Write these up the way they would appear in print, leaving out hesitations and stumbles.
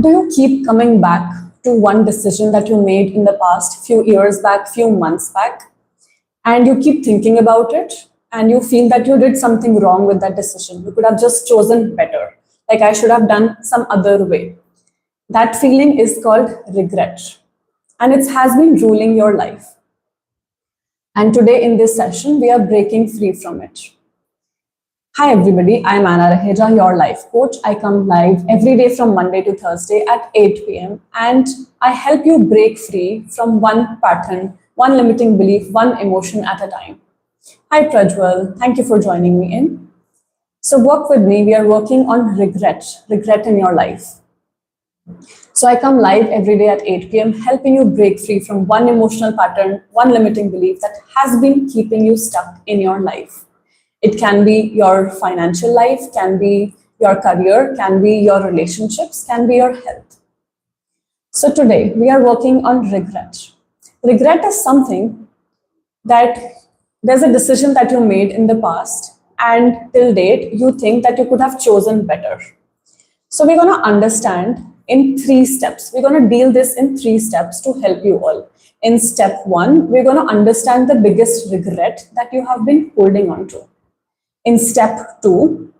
Do you keep coming back to one decision that you made in the past, few years back, few months back, and you keep thinking about it and you feel that you did something wrong with that decision? You could have just chosen better. Like, I should have done some other way. That feeling is called regret, and it has been ruling your life. And today in this session, we are breaking free from it. Hi everybody, I'm Anna Raheja, your life coach. I come live every day from Monday to Thursday at 8 p.m. and I help you break free from one pattern, one limiting belief, one emotion at a time. Hi Prajwal, thank you for joining me in. So work with me, we are working on regret in your life. So I come live every day at 8 p.m. helping you break free from one emotional pattern, one limiting belief that has been keeping you stuck in your life. It can be your financial life, can be your career, can be your relationships, can be your health. So today we are working on regret. Regret is something that there's a decision that you made in the past and till date you think that you could have chosen better. So we're going to understand in 3 steps. We're going to deal this in 3 steps to help you all. In step 1, we're going to understand the biggest regret that you have been holding on to. In step 2,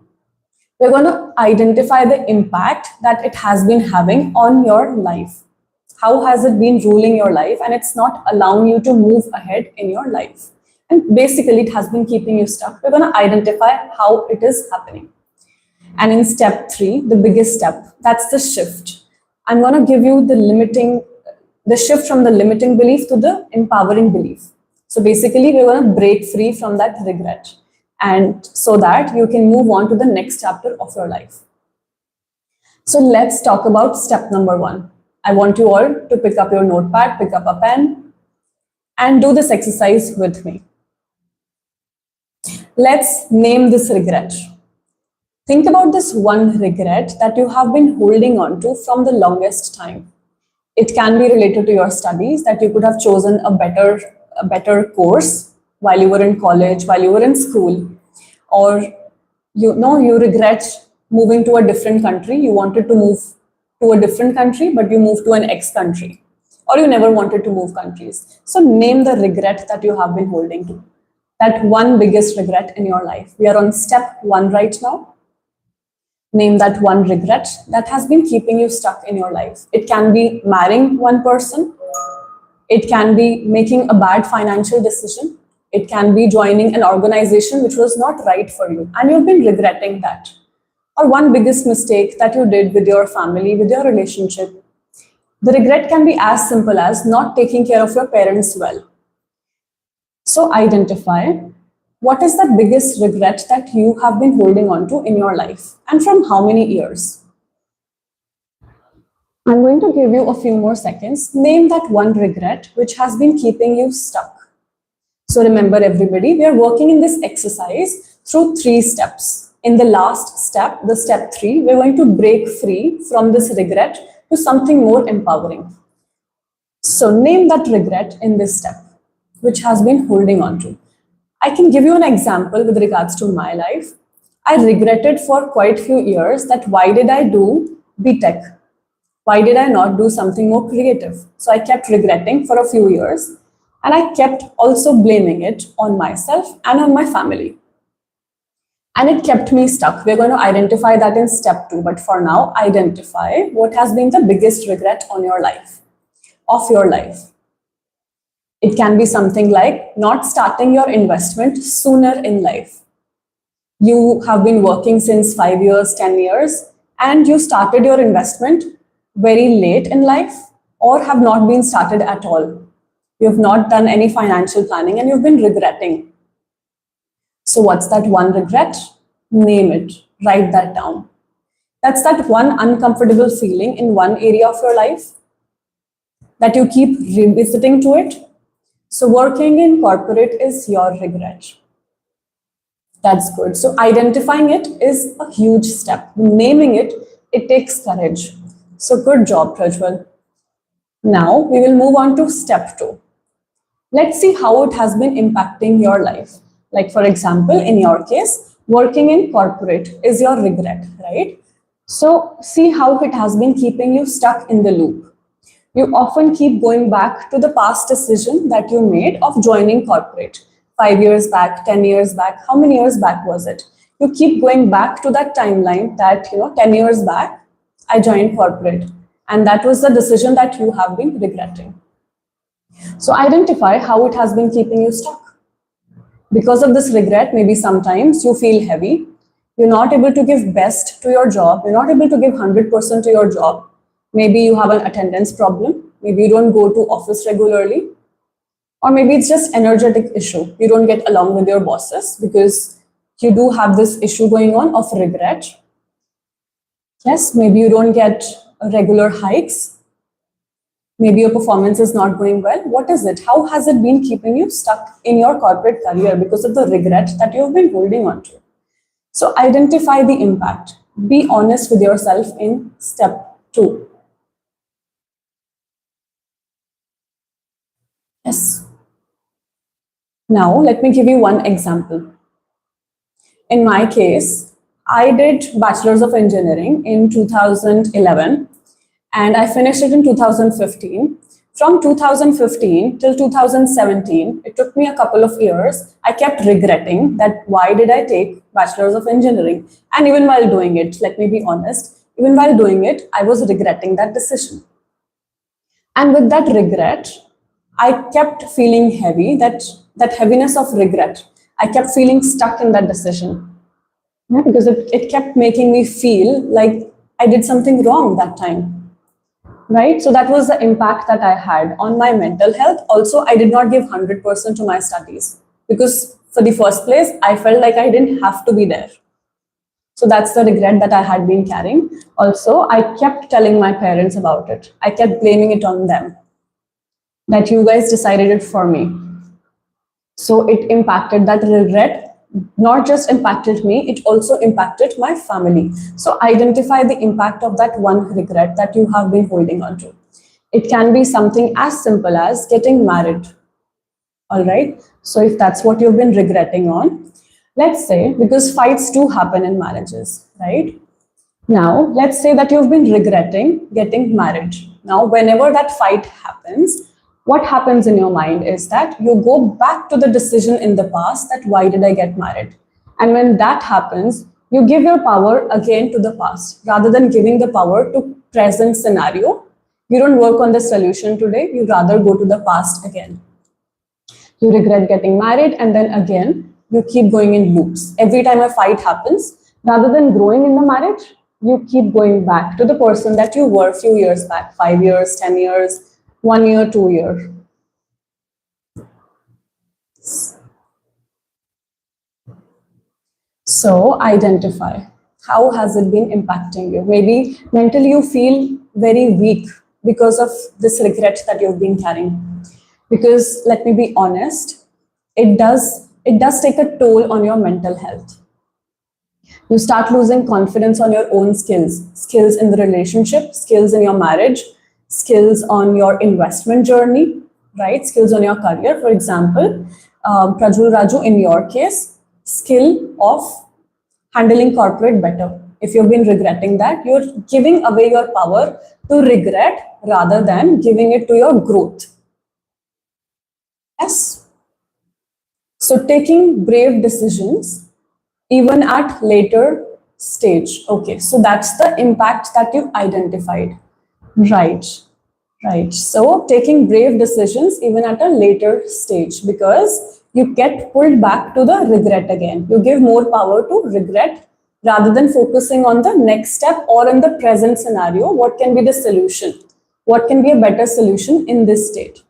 we're going to identify the impact that it has been having on your life. How has it been ruling your life and it's not allowing you to move ahead in your life? And basically it has been keeping you stuck. We're going to identify how it is happening. And in step 3, the biggest step, that's the shift. I'm going to give you the shift from the limiting belief to the empowering belief. So basically we're going to break free from that regret, and so that you can move on to the next chapter of your life. So let's talk about step number 1. I want you all to pick up your notepad, pick up a pen, and do this exercise with me. Let's name this regret. Think about this one regret that you have been holding on to from the longest time. It can be related to your studies, that you could have chosen a better course while you were in college, while you were in school, or you regret moving to a different country. You wanted to move to a different country, but you moved to an X country, or you never wanted to move countries. So name the regret that you have been holding to, that one biggest regret in your life. We are on step 1 right now. Name that one regret that has been keeping you stuck in your life. It can be marrying one person. It can be making a bad financial decision. It can be joining an organization which was not right for you and you've been regretting that. Or one biggest mistake that you did with your family, with your relationship. The regret can be as simple as not taking care of your parents well. So identify what is the biggest regret that you have been holding on to in your life and from how many years. I'm going to give you a few more seconds. Name that one regret which has been keeping you stuck. So remember everybody, we are working in this exercise through 3 steps. In the last step, the step 3, we're going to break free from this regret to something more empowering. So name that regret in this step which has been holding on to. I can give you an example with regards to my life. I regretted for quite a few years that why did I do BTech? Why did I not do something more creative? So I kept regretting for a few years, and I kept also blaming it on myself and on my family. And it kept me stuck. We're going to identify that in step 2, but for now, identify what has been the biggest regret on your life, of your life. It can be something like not starting your investment sooner in life. You have been working since 5 years, 10 years, and you started your investment very late in life or have not been started at all. You have not done any financial planning and you've been regretting. So what's that one regret? Name it, write that down. That's that one uncomfortable feeling in one area of your life that you keep revisiting to it. So working in corporate is your regret. That's good. So identifying it is a huge step. Naming it, it takes courage. So good job, Prajwal. Now we will move on to step 2. Let's see how it has been impacting your life. Like for example, in your case, working in corporate is your regret, right? So see how it has been keeping you stuck in the loop. You often keep going back to the past decision that you made of joining corporate 5 years back, 10 years back. How many years back was it? You keep going back to that timeline that, 10 years back, I joined corporate. And that was the decision that you have been regretting. So identify how it has been keeping you stuck. Because of this regret, maybe sometimes you feel heavy. You're not able to give best to your job. You're not able to give 100% to your job. Maybe you have an attendance problem. Maybe you don't go to office regularly. Or maybe it's just energetic issue. You don't get along with your bosses because you do have this issue going on of regret. Yes, maybe you don't get regular hikes. Maybe your performance is not going well. What is it? How has it been keeping you stuck in your corporate career because of the regret that you've been holding on to? So identify the impact. Be honest with yourself in step 2. Yes. Now, let me give you one example. In my case, I did Bachelor's of Engineering in 2011 and I finished it in 2015. From 2015 till 2017, it took me a couple of years. I kept regretting that why did I take Bachelor's of Engineering? And even while doing it, let me be honest, even while doing it, I was regretting that decision. And with that regret, I kept feeling heavy, that heaviness of regret. I kept feeling stuck in that decision. Yeah, because it kept making me feel like I did something wrong that time. Right? So that was the impact that I had on my mental health. Also, I did not give 100% to my studies because for the first place, I felt like I didn't have to be there. So that's the regret that I had been carrying. Also, I kept telling my parents about it. I kept blaming it on them that you guys decided it for me. So it impacted that regret, not just impacted me, it also impacted my family. So identify the impact of that one regret that you have been holding on to. It can be something as simple as getting married. All right. So if that's what you've been regretting on, let's say, because fights do happen in marriages, right? Now, let's say that you've been regretting getting married. Now, whenever that fight happens, what happens in your mind is that you go back to the decision in the past that why did I get married? And when that happens, you give your power again to the past rather than giving the power to present scenario. You don't work on the solution today, you rather go to the past again. You regret getting married and then again, you keep going in loops. Every time a fight happens, rather than growing in the marriage, you keep going back to the person that you were a few years back, 5 years, 10 years, 1 year, 2 years. So identify, how has it been impacting you? Maybe mentally you feel very weak because of this regret that you've been carrying. Because let me be honest, it does take a toll on your mental health. You start losing confidence on your own skills in the relationship, skills in your marriage, skills on your investment journey, right? Skills on your career. For example, Prajul Raju, in your case, skill of handling corporate better. If you've been regretting that, you're giving away your power to regret rather than giving it to your growth. Yes. So taking brave decisions even at later stage. Okay, so that's the impact that you identified. Right, right. So taking brave decisions even at a later stage because you get pulled back to the regret again. You give more power to regret rather than focusing on the next step or in the present scenario. What can be the solution? What can be a better solution in this state?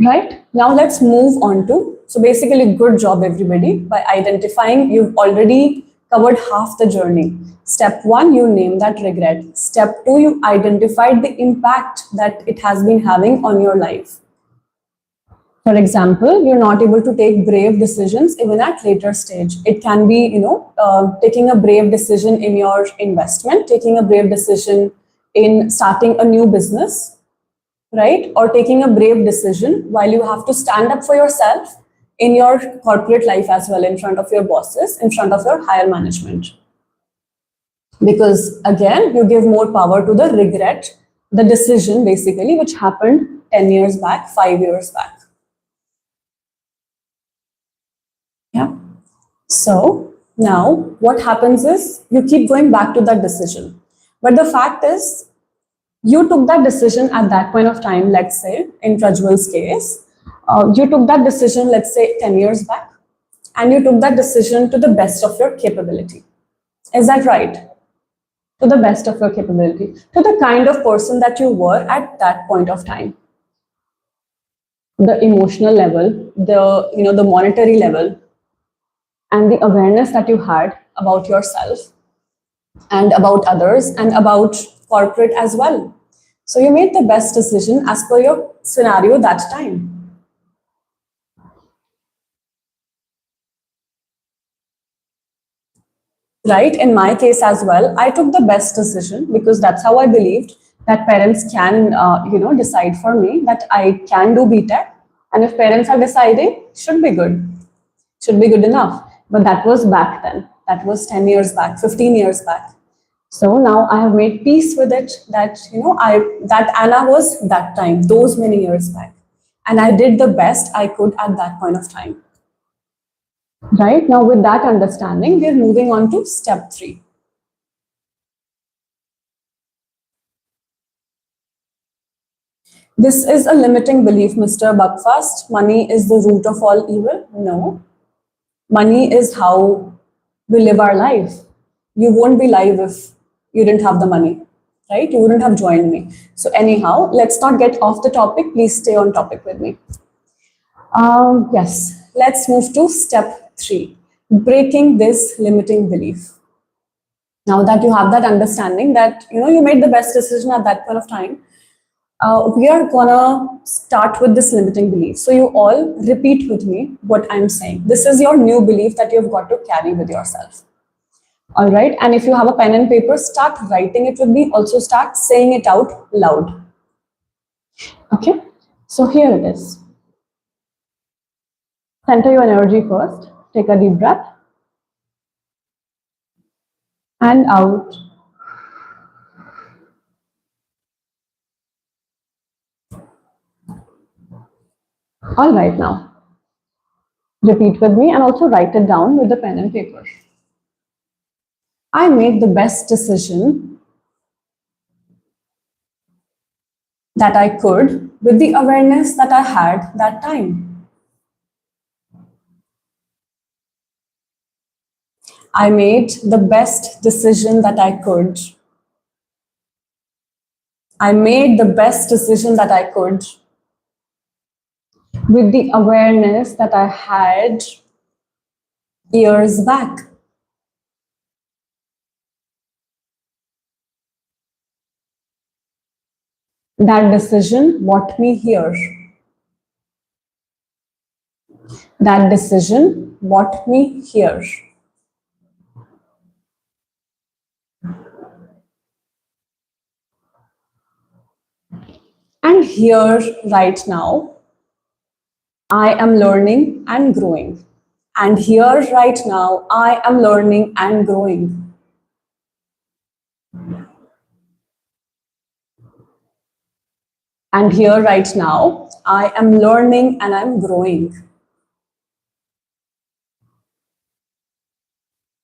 Right, now let's move on to, so basically good job everybody by identifying, you've already covered half the journey. Step 1, you name that regret. Step 2, you identified the impact that it has been having on your life. For example, you're not able to take brave decisions even at later stage. It can be, taking a brave decision in your investment, taking a brave decision in starting a new business, right? Or taking a brave decision while you have to stand up for yourself in your corporate life as well, in front of your bosses, in front of your higher management. Because again, you give more power to the regret, the decision basically, which happened 10 years back, 5 years back. Yeah. So now what happens is you keep going back to that decision. But the fact is, you took that decision at that point of time, let's say, in Prajwal's case, you took that decision, let's say, 10 years back, and you took that decision to the best of your capability. Is that right? To the best of your capability, to the kind of person that you were at that point of time. The emotional level, the monetary level, and the awareness that you had about yourself and about others and about corporate as well. So you made the best decision as per your scenario that time. Right? In my case as well, I took the best decision because that's how I believed that parents can, decide for me that I can do B.Tech. And if parents are deciding, should be good enough. But that was back then. That was 10 years back, 15 years back. So now I have made peace with it that, that Anna was that time, those many years back. And I did the best I could at that point of time. Right now, with that understanding, we're moving on to step 3. This is a limiting belief, Mr. Buckfast. Money is the root of all evil. No. Money is how we live our life. You won't be live if you didn't have the money, right? You wouldn't have joined me. So, anyhow, let's not get off the topic. Please stay on topic with me. Yes, let's move to step 3, breaking this limiting belief. Now that you have that understanding that you made the best decision at that point of time, we are gonna start with this limiting belief. So you all repeat with me what I'm saying. This is your new belief that you've got to carry with yourself. All right, and if you have a pen and paper, start writing it with me. Also start saying it out loud. Okay, so here it is. Center your energy first. Take a deep breath. And out. All right, now repeat with me and also write it down with the pen and paper. I made the best decision that I could with the awareness that I had that time. I made the best decision that I could. I made the best decision that I could with the awareness that I had years back. That decision brought me here. That decision brought me here. And here, right now, I am learning and growing. And here, right now, I am learning and growing. And here, right now, I am learning and I'm growing.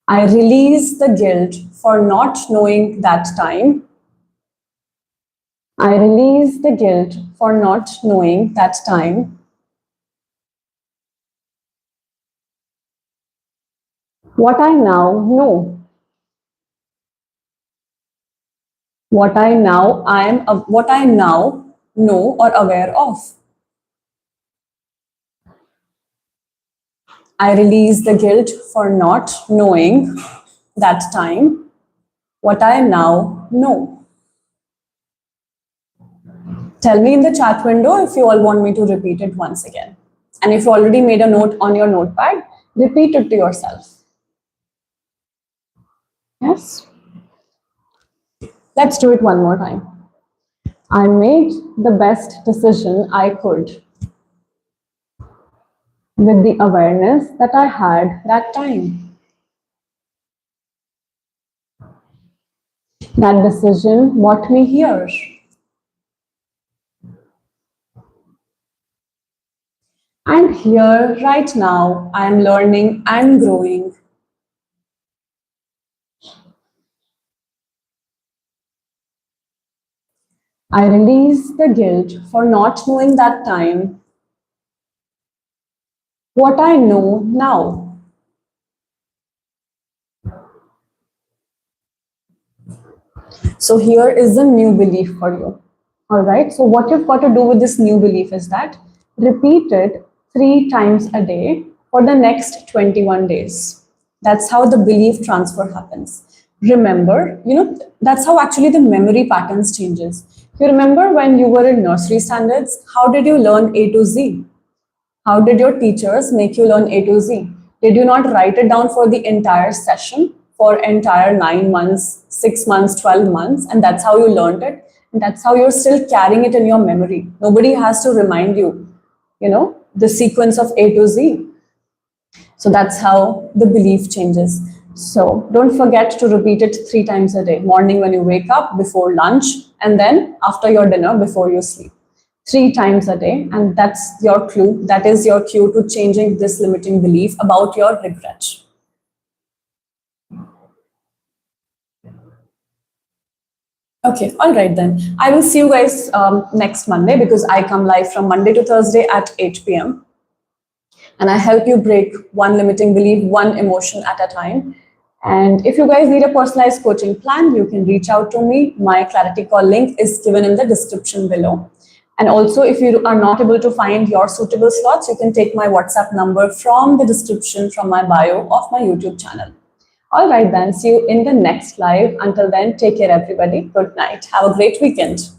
I release the guilt for not knowing that time. I release the guilt for not knowing that time. What I now know. What I now know or aware of. I release the guilt for not knowing that time. What I now know. Tell me in the chat window if you all want me to repeat it once again. And if you already made a note on your notepad, repeat it to yourself. Yes? Let's do it one more time. I made the best decision I could with the awareness that I had that time. That decision brought me here. And here, right now, I am learning and growing. I release the guilt for not knowing that time what I know now. So here is the new belief for you. All right. So what you've got to do with this new belief is that repeat it 3 times a day for the next 21 days. That's how the belief transfer happens. Remember, that's how actually the memory patterns changes. You remember when you were in nursery standards, how did you learn A to Z? How did your teachers make you learn A to Z? Did you not write it down for the entire session, for entire 9 months, 6 months, 12 months, and that's how you learned it? And that's how you're still carrying it in your memory. Nobody has to remind you, the sequence of A to Z. So that's how the belief changes. So don't forget to repeat it 3 times a day. Morning when you wake up, before lunch, and then after your dinner, before you sleep. 3 times a day, and that's your clue. That is your cue to changing this limiting belief about your regret. Okay, all right then. I will see you guys next Monday because I come live from Monday to Thursday at 8 p.m. And I help you break one limiting belief, one emotion at a time. And if you guys need a personalized coaching plan, you can reach out to me. My Clarity Call link is given in the description below. And also, if you are not able to find your suitable slots, you can take my WhatsApp number from the description from my bio of my YouTube channel. All right, then. See you in the next live. Until then, take care, everybody. Good night. Have a great weekend.